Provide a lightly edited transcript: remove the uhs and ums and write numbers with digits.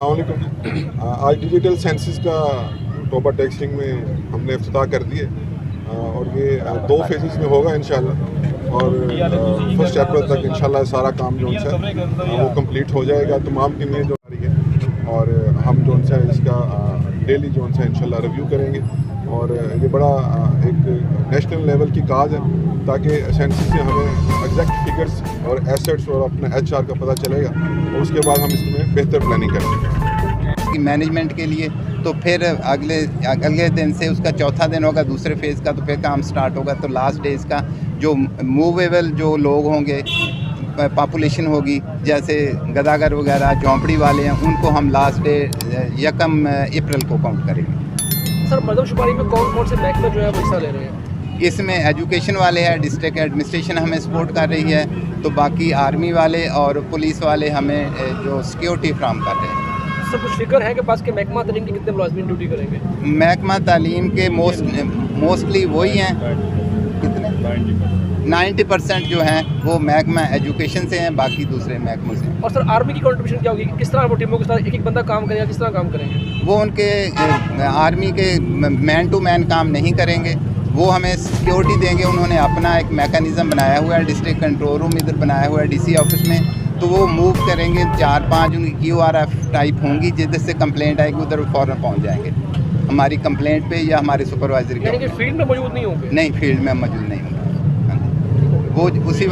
अस्सलामुअलैकुम। आज digital census का टोबा टेक्सटिंग में हमने इफ्तिताह कर दिए और ये 2 फेजेस में होगा इंशाल्लाह और 1 अप्रैल तक इंशाल्लाह सारा काम जो है वो कंप्लीट हो जाएगा। तमाम टीमें जो आ रही है और हम जो है इसका डेली जो है इंशाल्लाह रिव्यू करेंगे और ये बड़ा एक नेशनल लेवल की काज है ताकि सेंसस से हमें एग्जैक्ट फिगर्स और एसेट्स और अपना HR का पता चलेगा और उसके बाद हम इसमें बेहतर प्लानिंग करेंगे की मैनेजमेंट के लिए। तो फिर अगले दिन से उसका चौथा दिन होगा दूसरे फेज़ का, तो फिर काम स्टार्ट होगा। तो लास्ट डेज़ का जो मूवेबल जो लोग होंगे, पॉपुलेशन होगी, जैसे गदागर वगैरह झोंपड़ी वाले हैं, उनको हम लास्ट डे 1 अप्रैल को काउंट करेंगे। सर मरदमशुमारी में कौन कौन से महकमे जो है वो हिस्सा ले रहे हैं? इसमें एजुकेशन वाले हैं, डिस्ट्रिक्ट एडमिनिस्ट्रेशन हमें सपोर्ट कर रही है, तो बाकी आर्मी वाले और पुलिस वाले हमें जो सिक्योरिटी फ्राहम कर रहे हैं। सर कुछ फिगर है कि पास के महकमा तालीम के कितने मुलाजमीन ड्यूटी करेंगे? महकमा तालीम के मोस्टली वही हैं, कितने 90% जो हैं वो महकमा एजुकेशन से हैं, बाकी दूसरे महकमों से हैं। और सर आर्मी की कंट्रीब्यूशन क्या होगी? किस तरह वो टीमों के साथ एक बंदा काम करेगा, किस तरह काम करेंगे? वो उनके आर्मी के मैन टू मैन काम नहीं करेंगे, वो हमें सिक्योरिटी देंगे। उन्होंने अपना एक मैकेनिज़्म बनाया हुआ है, डिस्ट्रिक्ट कंट्रोल रूम इधर बनाया हुआ है DC ऑफिस में, तो वो मूव करेंगे। 4-5 उनकी QRF टाइप होंगी, जिधर से कंप्लेंट आएगी उधर फ़ौरन पहुंच जाएंगे हमारी कंप्लेंट पे या हमारे सुपरवाइजर यानी कि फील्ड में मौजूद नहीं होंगे? नहीं, फील्ड में मौजूद नहीं होंगे। वो उसी